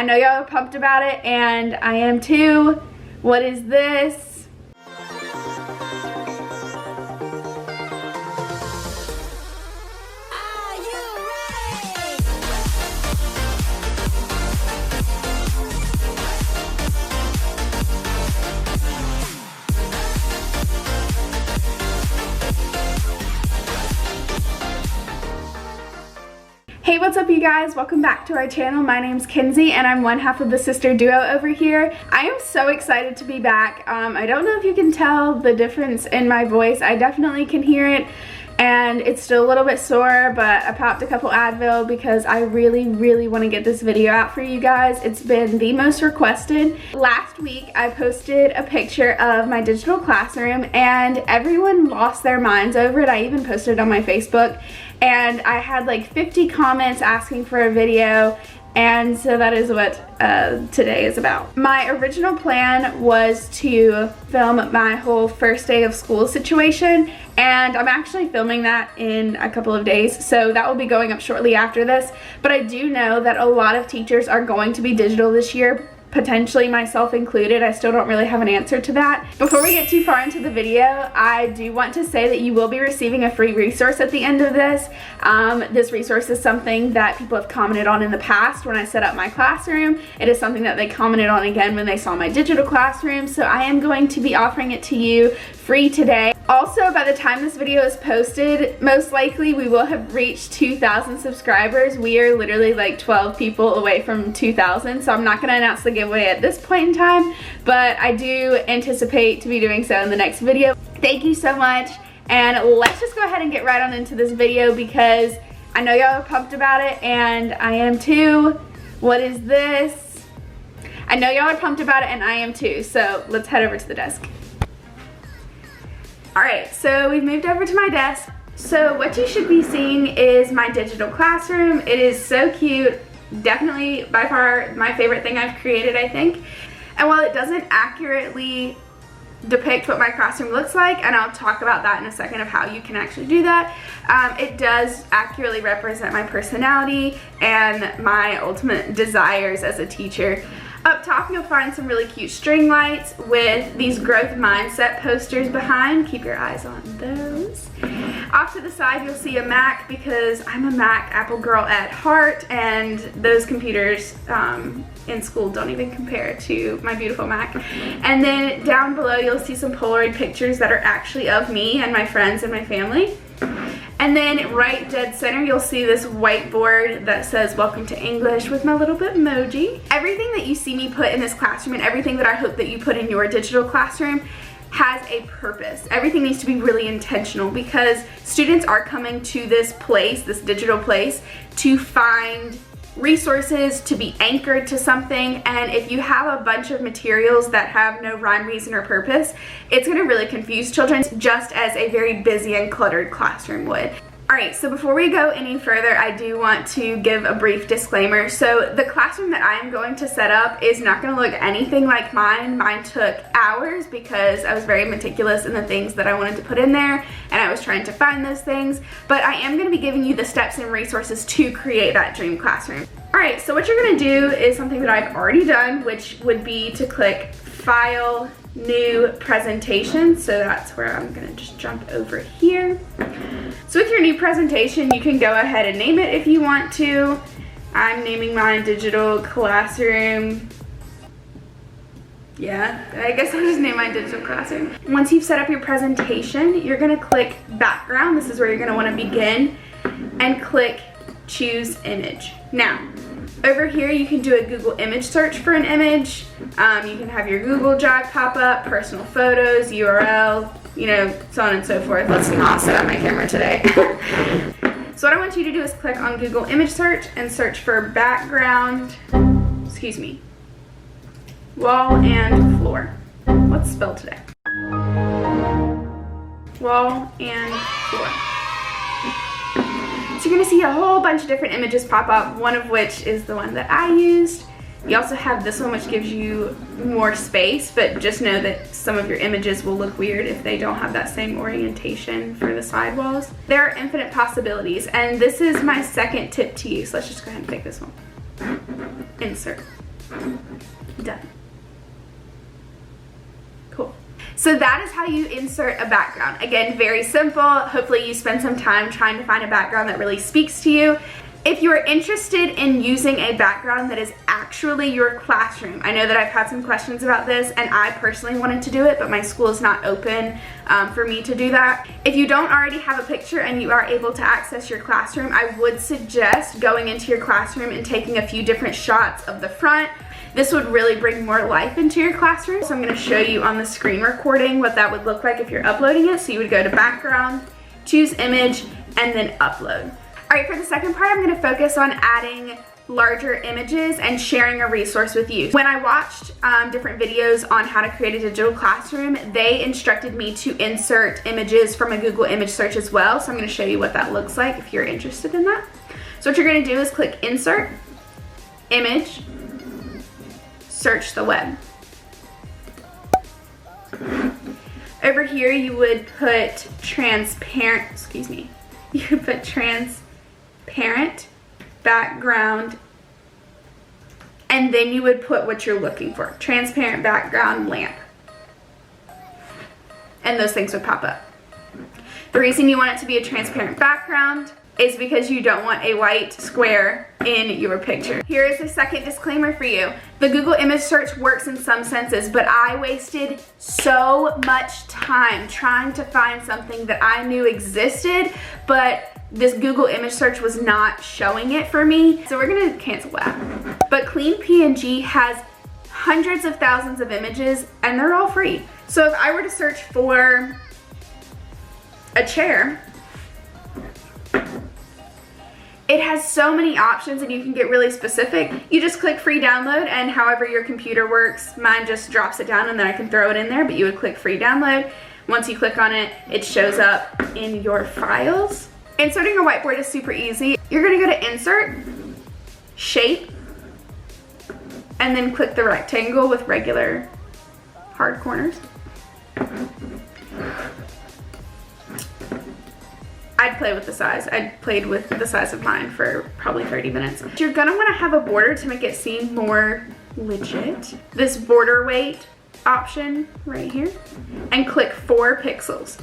I know y'all are pumped about it, and I am too. What is this? Hey, what's up you guys? Welcome back to our channel. My name's Kenzie and I'm one half of the sister duo over here. I am so excited to be back. I don't know if you can tell the difference in my voice. I definitely can hear it and it's still a little bit sore, but I popped a couple Advil because I really want to get this video out for you guys. It's been the most requested. Last week I posted a picture of my digital classroom and everyone lost their minds over it. I even posted it on my Facebook and I had like 50 comments asking for a video, and so that is what today is about. My original plan was to film my whole first day of school situation, and I'm actually filming that in a couple of days, so that will be going up shortly after this. But I do know that a lot of teachers are going to be digital this year, potentially myself included. I still don't really have an answer to that. Before we get too far into the video, I do want to say that you will be receiving a free resource at the end of this. This resource is something that people have commented on in the past when I set up my classroom. It is something that they commented on again when they saw my digital classroom, so I am going to be offering it to you free today. Also, by the time this video is posted, most likely we will have reached 2,000 subscribers. We are literally like 12 people away from 2,000, so I'm not going to announce the giveaway at this point in time, but I do anticipate to be doing so in the next video. Thank you so much, and let's just go ahead and get right on into this video because I know y'all are pumped about it, and I am too. What is this? I know y'all are pumped about it, and I am too, so let's head over to the desk. Alright, so we've moved over to my desk. So what you should be seeing is my digital classroom. It is so cute. Definitely by far my favorite thing I've created, I think. And while it doesn't accurately depict what my classroom looks like, and I'll talk about that in a second of how you can actually do that, it does accurately represent my personality and my ultimate desires as a teacher. Up top you'll find some really cute string lights with these growth mindset posters behind. Keep your eyes on those. Off to the side you'll see a Mac because I'm a Mac Apple girl at heart, and those computers in school don't even compare to my beautiful Mac. And then down below you'll see some Polaroid pictures that are actually of me and my friends and my family. And then right dead center, you'll see this whiteboard that says welcome to English with my little Bitmoji. Everything that you see me put in this classroom and everything that I hope that you put in your digital classroom has a purpose. Everything needs to be really intentional because students are coming to this place, this digital place, to find resources, to be anchored to something, and if you have a bunch of materials that have no rhyme, reason, or purpose, it's going to really confuse children, just as a very busy and cluttered classroom would. Alright, so before we go any further, I do want to give a brief disclaimer. So the classroom that I'm going to set up is not going to look anything like mine. Mine took hours because I was very meticulous in the things that I wanted to put in there, and I was trying to find those things. But I am going to be giving you the steps and resources to create that dream classroom. Alright, so what you're going to do is something that I've already done, which would be to click File, New Presentation. So that's where I'm going to just jump over here. So with your new presentation, you can go ahead and name it if you want to. I'm naming mine Digital Classroom. Yeah, I guess I'll just name mine Digital Classroom. Once you've set up your presentation, you're going to click Background. This is where you're going to want to begin, and click Choose Image. Now, over here you can do a Google image search for an image. You can have your Google Drive pop up, personal photos, URL, you know, so on and so forth. Let's not set up my camera today. So what I want you to do is click on Google image search and search for background, wall and floor. What's spelled today? Wall and floor. So you're going to see a whole bunch of different images pop up, one of which is the one that I used. You also have this one, which gives you more space, but just know that some of your images will look weird if they don't have that same orientation for the side walls. There are infinite possibilities, and this is my second tip to you, so let's just go ahead and pick this one. Insert. Done. Cool. So that is how you insert a background. Again, very simple. Hopefully you spend some time trying to find a background that really speaks to you. If you're interested in using a background that is actually your classroom, I know that I've had some questions about this and I personally wanted to do it, but my school is not open for me to do that. If you don't already have a picture and you are able to access your classroom, I would suggest going into your classroom and taking a few different shots of the front. This would really bring more life into your classroom. So I'm going to show you on the screen recording what that would look like if you're uploading it. So you would go to background, choose image, and then upload. All right, for the second part, I'm going to focus on adding larger images and sharing a resource with you. When I watched different videos on how to create a digital classroom, they instructed me to insert images from a Google image search as well. So I'm going to show you what that looks like if you're interested in that. So what you're going to do is click Insert, Image, search the web. Over here you would put transparent, you would put transparent background, and then you would put what you're looking for, transparent background lamp. And those things would pop up. The reason you want it to be a transparent background is because you don't want a white square in your picture. Here is the second disclaimer for you. The Google image search works in some senses, but I wasted so much time trying to find something that I knew existed, but this Google image search was not showing it for me. So we're gonna cancel that. But Clean PNG has hundreds of thousands of images and they're all free. So if I were to search for a chair, it has so many options and you can get really specific. You just click free download, and however your computer works, mine just drops it down and then I can throw it in there, but you would click free download. Once you click on it, it shows up in your files. Inserting a whiteboard is super easy. You're gonna go to Insert, Shape, and then click the rectangle with regular hard corners. I'd play with the size. I played with the size of mine for probably 30 minutes. You're gonna wanna have a border to make it seem more legit. This border weight option right here, and click 4 pixels.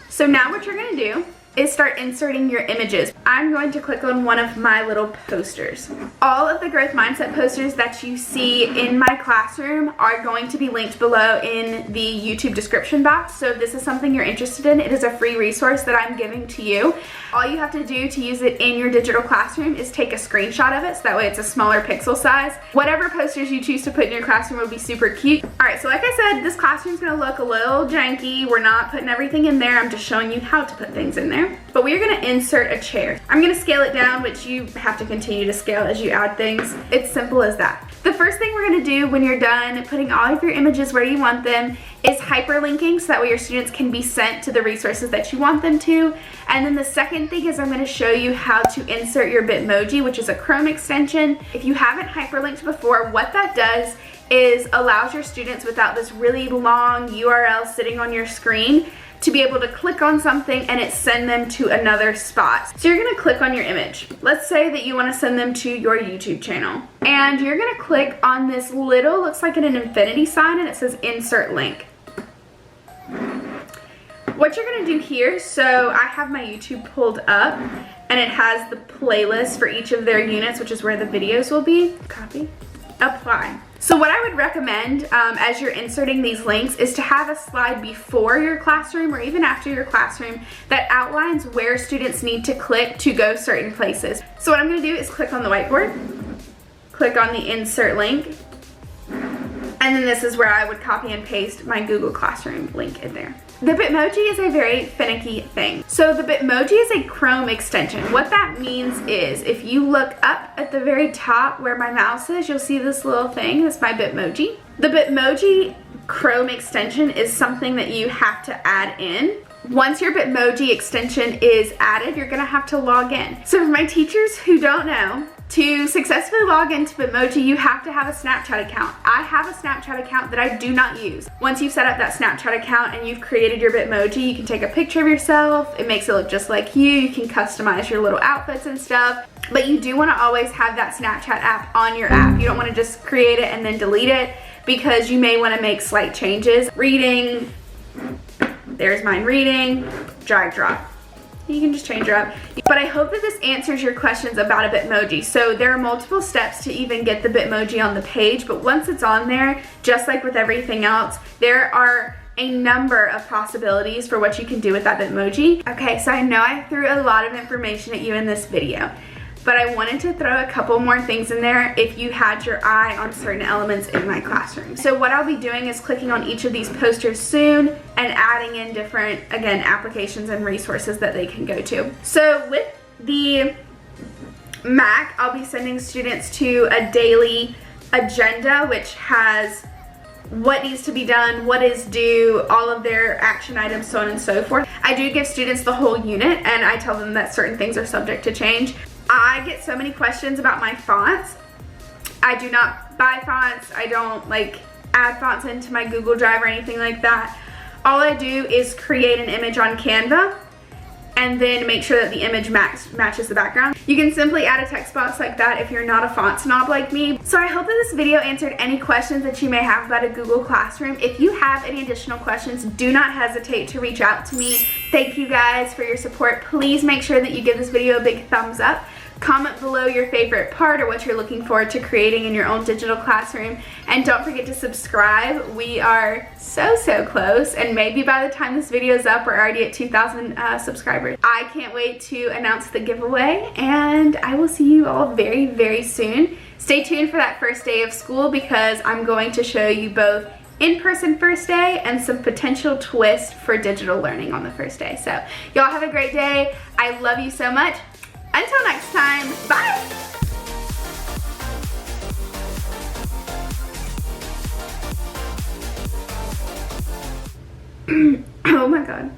So now what you're gonna do is start inserting your images. I'm going to click on one of my little posters. All of the growth mindset posters that you see in my classroom are going to be linked below in the YouTube description box. So if this is something you're interested in, it is a free resource that I'm giving to you. All you have to do to use it in your digital classroom is take a screenshot of it, so that way it's a smaller pixel size. Whatever posters you choose to put in your classroom will be super cute. All right, so like I said, this classroom's gonna look a little janky. We're not putting everything in there. I'm just showing you how to put things in there. But we are gonna insert a chair. I'm gonna scale it down, which you have to continue to scale as you add things. It's simple as that. The first thing we're gonna do when you're done putting all of your images where you want them is hyperlinking, so that way your students can be sent to the resources that you want them to. And then the second thing is I'm gonna show you how to insert your Bitmoji, which is a Chrome extension. If you haven't hyperlinked before, what that does is allows your students, without this really long URL sitting on your screen, to be able to click on something and it send them to another spot. So you're gonna click on your image. Let's say that you wanna send them to your YouTube channel. And you're gonna click on this little, looks like an infinity sign, and it says insert link. What you're gonna do here, so I have my YouTube pulled up and it has the playlist for each of their units, which is where the videos will be. Copy, apply. So what I would recommend as you're inserting these links is to have a slide before your classroom or even after your classroom that outlines where students need to click to go certain places. So what I'm gonna do is click on the whiteboard, click on the insert link, and then this is where I would copy and paste my Google Classroom link in there. The Bitmoji is a very finicky thing. So the Bitmoji is a Chrome extension. What that means is if you look up at the very top where my mouse is, you'll see this little thing. That's my Bitmoji. The Bitmoji Chrome extension is something that you have to add in. Once your Bitmoji extension is added, you're gonna have to log in. So for my teachers who don't know, To successfully log into Bitmoji, you have to have a Snapchat account. I have a Snapchat account that I do not use. Once you've set up that Snapchat account and you've created your Bitmoji, you can take a picture of yourself. It makes it look just like you. You can customize your little outfits and stuff. But you do want to always have that Snapchat app on your app. You don't want to just create it and then delete it, because you may want to make slight changes. Reading, there's mine reading, drag drop. You can just change it up. But I hope that this answers your questions about a Bitmoji. So there are multiple steps to even get the Bitmoji on the page, but once it's on there, just like with everything else, there are a number of possibilities for what you can do with that Bitmoji. Okay, so I know I threw a lot of information at you in this video, but I wanted to throw a couple more things in there if you had your eye on certain elements in my classroom. So what I'll be doing is clicking on each of these posters soon and adding in different, again, applications and resources that they can go to. So with the Mac, I'll be sending students to a daily agenda, which has what needs to be done, what is due, all of their action items, so on and so forth. I do give students the whole unit, and I tell them that certain things are subject to change. I get so many questions about my fonts. I do not buy fonts. I don't like add fonts into my Google Drive or anything like that. All I do is create an image on Canva and then make sure that the image matches the background. You can simply add a text box like that if you're not a font snob like me. So I hope that this video answered any questions that you may have about a Google Classroom. If you have any additional questions, do not hesitate to reach out to me. Thank you guys for your support. Please make sure that you give this video a big thumbs up. Comment below your favorite part or what you're looking forward to creating in your own digital classroom. And don't forget to subscribe. We are so close, and maybe by the time this video is up, we're already at 2,000 subscribers. I can't wait to announce the giveaway, and I will see you all very soon. Stay tuned for that first day of school, because I'm going to show you both in-person first day and some potential twists for digital learning on the first day. So y'all have a great day. I love you so much. Until next time, bye! Oh my god.